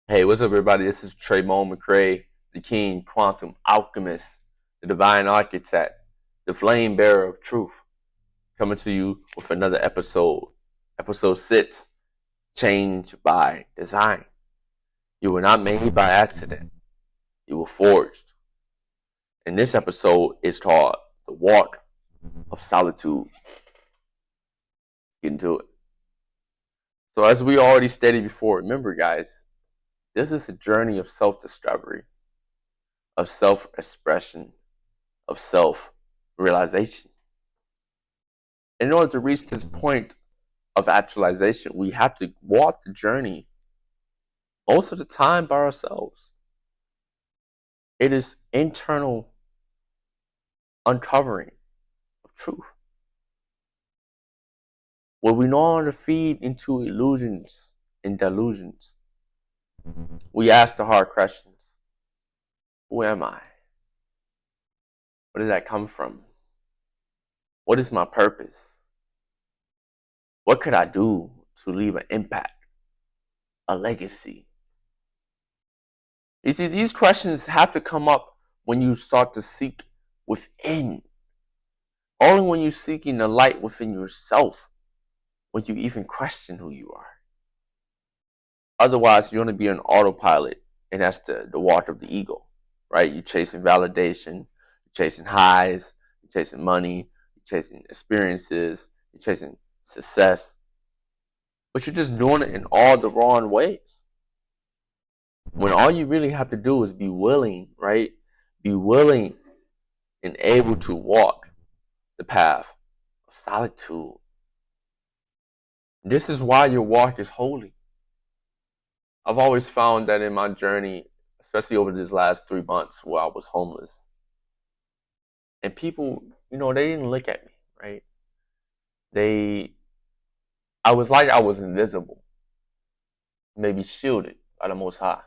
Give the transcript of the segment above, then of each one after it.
Hey, what's up, everybody? This is Tremone McCrae, the King Quantum Alchemist, the Divine Architect, the Flame Bearer of Truth, coming to you with another episode. Episode 6, Change by Design. You were not made by accident. You were forged. And this episode is called The Walk of Solitude. Get into it. So as we already stated before, remember, guys, this is a journey of self-discovery, of self-expression, of self-realization. In order to reach this point of actualization, we have to walk the journey most of the time by ourselves. It is internal uncovering of truth, where we no longer feed into illusions and delusions. We ask the hard questions. Who am I? Where did that come from? What is my purpose? What could I do to leave an impact, a legacy? You see, these questions have to come up when you start to seek within. Only when you're seeking the light within yourself will you even question who you are. Otherwise, you're going to be an autopilot, and that's the walk of the ego, right? You're chasing validation, you're chasing highs, you're chasing money, you're chasing experiences, you're chasing success. But you're just doing it in all the wrong ways. When all you really have to do is be willing, right? Be willing and able to walk the path of solitude. This is why your walk is holy. I've always found that in my journey, especially over these last 3 months where I was homeless, and people, they didn't look at me, right? I was like I was invisible, maybe shielded by the Most High.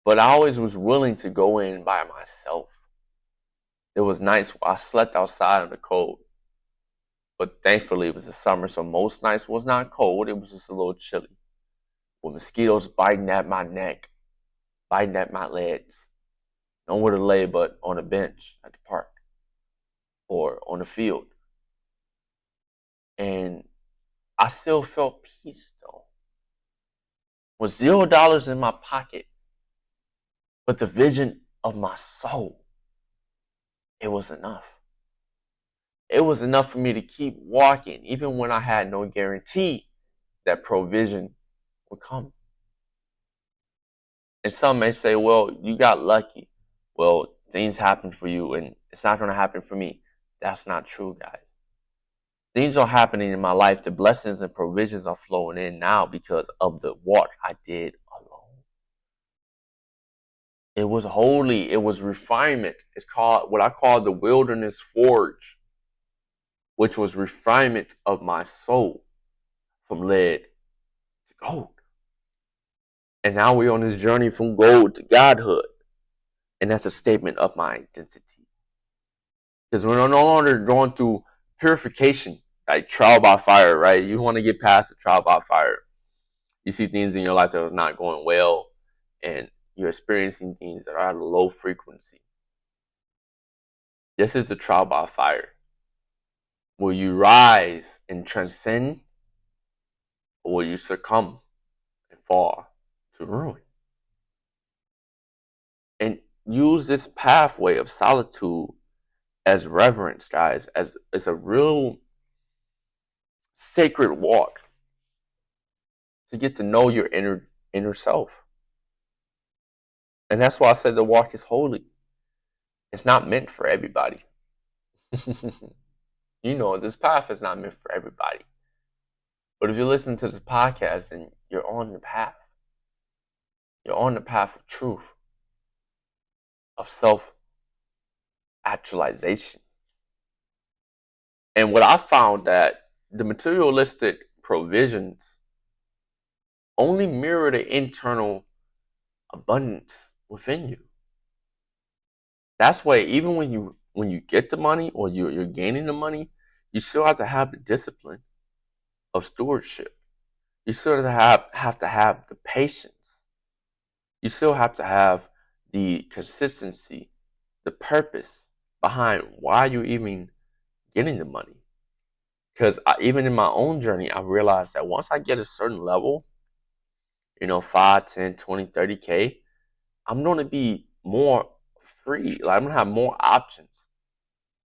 But I always was willing to go in by myself. It was nice. I slept outside in the cold. But thankfully, it was the summer, so most nights was not cold. It was just a little chilly. With mosquitoes biting at my neck, biting at my legs. Nowhere to lay but on a bench at the park or on the field. And I still felt peace, though. With $0 in my pocket, but the vision of my soul, it was enough. It was enough for me to keep walking, even when I had no guarantee that provision would come. And some may say, well, you got lucky. Well, things happen for you, and it's not going to happen for me. That's not true, guys. Things are happening in my life. The blessings and provisions are flowing in now because of the walk I did alone. It was holy. It was refinement. It's called what I call the wilderness forge, which was refinement of my soul from lead to gold. And now we're on this journey from gold to godhood. And that's a statement of my identity. Because we're no longer going through purification, like trial by fire, right? You want to get past the trial by fire. You see things in your life that are not going well, and you're experiencing things that are at a low frequency. This is the trial by fire. Will you rise and transcend, or will you succumb and fall to ruin? And use this pathway of solitude as reverence, guys, as a real sacred walk to get to know your inner self. And that's why I said the walk is holy. It's not meant for everybody. This path is not meant for everybody. But if you listen to this podcast, then you're on the path. You're on the path of truth, of self-actualization. And what I found that the materialistic provisions only mirror the internal abundance within you. That's why even when you get the money or you're gaining the money, you still have to have the discipline of stewardship. You still have to have the patience. You still have to have the consistency, the purpose behind why you're even getting the money. Because even in my own journey, I realized that once I get a certain level, 5, 10, 20, 30K, I'm going to be more free. Like, I'm going to have more options.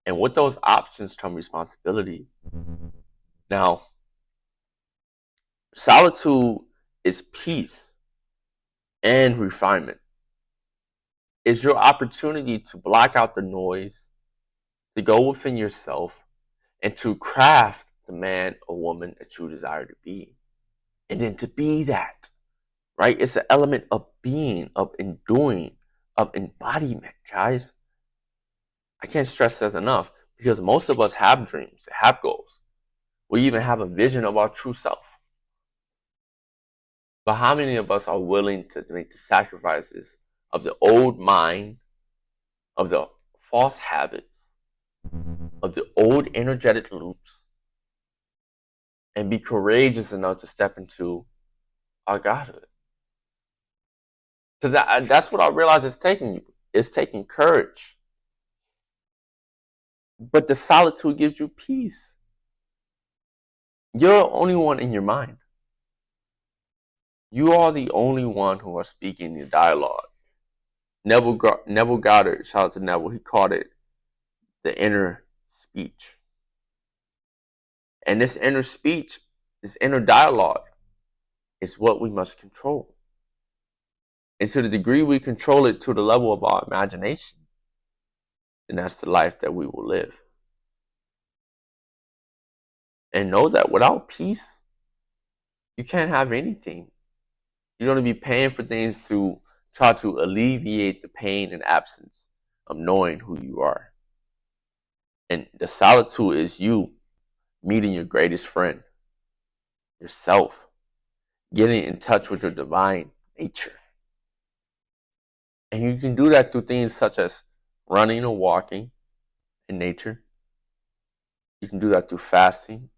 And with those options come responsibility. Now, solitude is peace and refinement. It's your opportunity to block out the noise, to go within yourself, and to craft the man or woman that you desire to be. And then to be that, right? It's an element of being, of enduring, of embodiment, guys. I can't stress this enough because most of us have dreams, have goals. We even have a vision of our true self. But how many of us are willing to make the sacrifices of the old mind, of the false habits, of the old energetic loops, and be courageous enough to step into our godhood? Because that's what I realize it's taking you. It's taking courage. But the solitude gives you peace. You're the only one in your mind. You are the only one who are speaking the dialogue. Neville Goddard, shout out to Neville, he called it the inner speech. And this inner speech, this inner dialogue, is what we must control. And to the degree we control it to the level of our imagination, then that's the life that we will live. And know that without peace, you can't have anything. You're going to be paying for things to try to alleviate the pain and absence of knowing who you are. And the solitude is you meeting your greatest friend, yourself, getting in touch with your divine nature. And you can do that through things such as running or walking in nature. You can do that through fasting.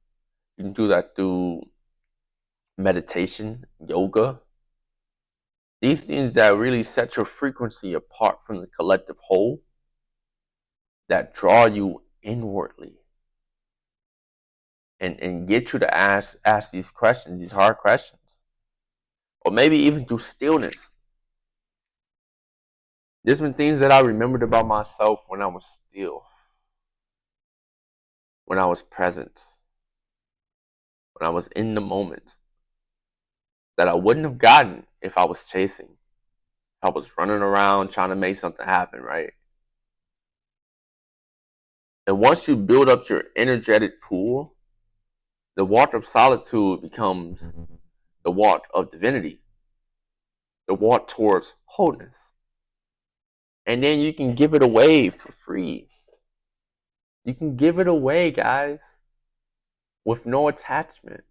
You can do that through meditation, yoga. These things that really set your frequency apart from the collective whole, that draw you inwardly and get you to ask these questions, these hard questions. Or maybe even through stillness. There's been things that I remembered about myself when I was still, when I was present, when I was in the moment, that I wouldn't have gotten if I was chasing, if I was running around trying to make something happen, right? And once you build up your energetic pool, the water of solitude becomes the water of divinity, the water towards wholeness. And then you can give it away for free. You can give it away, guys, with no attachment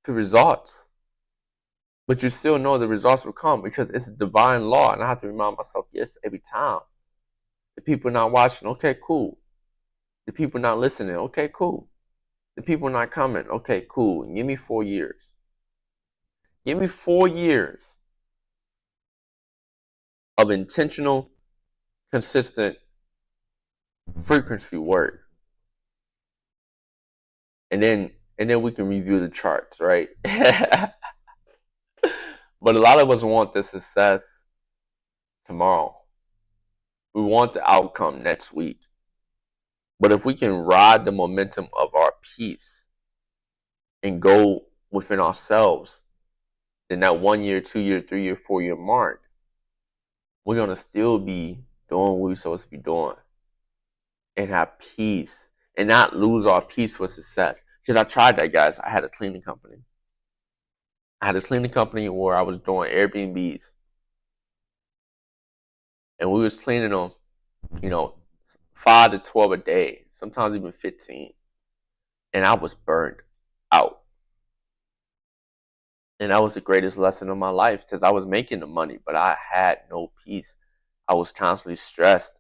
to results. But you still know the results will come because it's a divine law. And I have to remind myself, yes, every time. The people not watching, okay, cool. The people not listening, okay, cool. The people not coming, okay, cool. Give me 4 years. Give me 4 years of intentional, consistent frequency work. And then we can review the charts, right? But a lot of us want the success tomorrow. We want the outcome next week. But if we can ride the momentum of our peace and go within ourselves, then that 1 year, 2 year, 3 year, 4 year mark, we're going to still be doing what we're supposed to be doing and have peace and not lose our peace for success. Because I tried that, guys. I had a cleaning company. Where I was doing Airbnbs. And we was cleaning them, 5 to 12 a day, sometimes even 15. And I was burned out. And that was the greatest lesson of my life because I was making the money, but I had no peace. I was constantly stressed.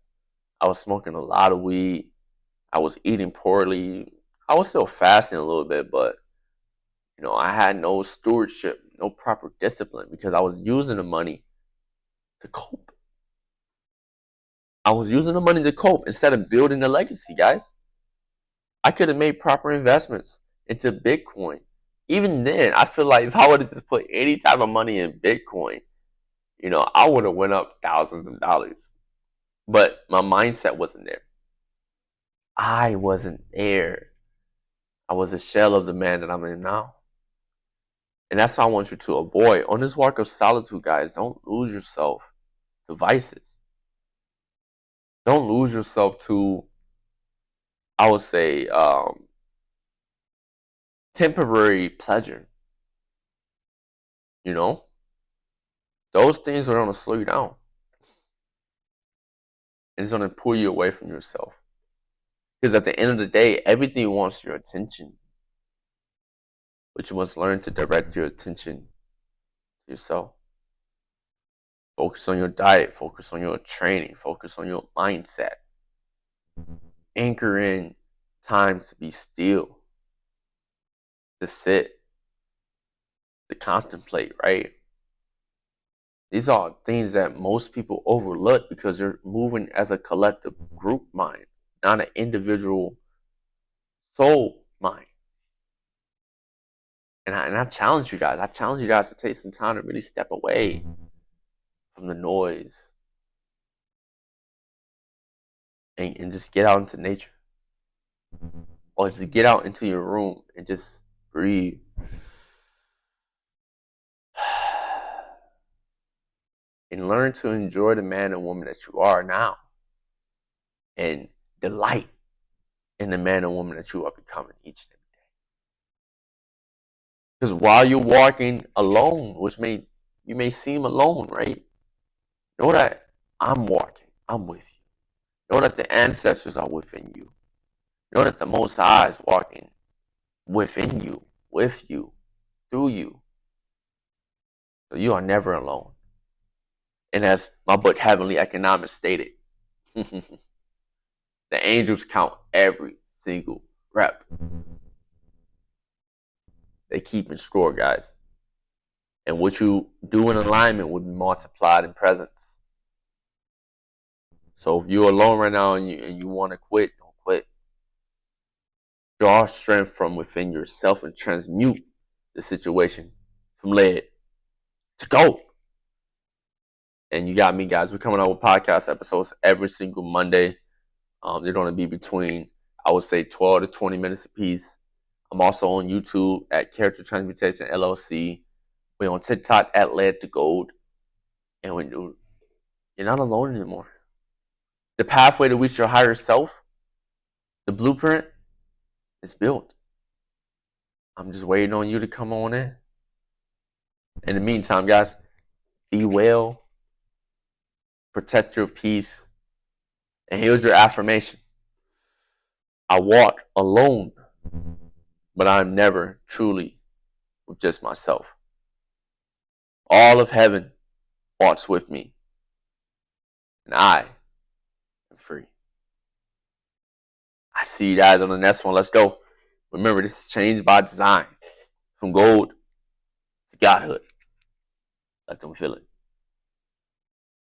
I was smoking a lot of weed. I was eating poorly. I was still fasting a little bit, but I had no stewardship, no proper discipline because I was using the money to cope. I was using the money to cope instead of building a legacy, guys. I could have made proper investments into Bitcoin. Even then, I feel like if I would have just put any type of money in Bitcoin, I would have went up thousands of dollars. But my mindset wasn't there. I wasn't there. I was a shell of the man that I'm in now. And that's what I want you to avoid. On this walk of solitude, guys, don't lose yourself to vices. Don't lose yourself to, I would say, temporary pleasure. Those things are going to slow you down. And it's going to pull you away from yourself. Because at the end of the day, everything wants your attention. But you must learn to direct your attention to yourself. Focus on your diet. Focus on your training. Focus on your mindset. Anchor in time to be still. To sit. To contemplate, right? These are things that most people overlook because they're moving as a collective group mind, not an individual soul mind. And I challenge you guys. I challenge you guys to take some time to really step away from the noise and just get out into nature. Or just get out into your room and just breathe. And learn to enjoy the man and woman that you are now. And delight in the man and woman that you are becoming each and every day. Because while you're walking alone, you may seem alone, right? Know that I'm walking. I'm with you. Know that the ancestors are within you. Know that the Most High is walking within you, with you, through you. So you are never alone. And as my book Heavenly Economics stated, the angels count every single rep. They keep in score, guys. And what you do in alignment will be multiplied in presence. So if you're alone right now and you want to quit, don't quit. Draw strength from within yourself and transmute the situation from lead to gold. And you got me, guys. We're coming out with podcast episodes every single Monday. They're going to be between, I would say, 12 to 20 minutes apiece. I'm also on YouTube at Character Transmutation LLC. We're on TikTok at Lead to Gold. And you're not alone anymore. The pathway to reach your higher self, the blueprint, is built. I'm just waiting on you to come on in. In the meantime, guys, be well. Protect your peace. And here's your affirmation. I walk alone, but I'm never truly with just myself. All of heaven walks with me, and I am free. I see you guys on the next one. Let's go. Remember, this is changed by design. From gold to godhood. Let them feel it.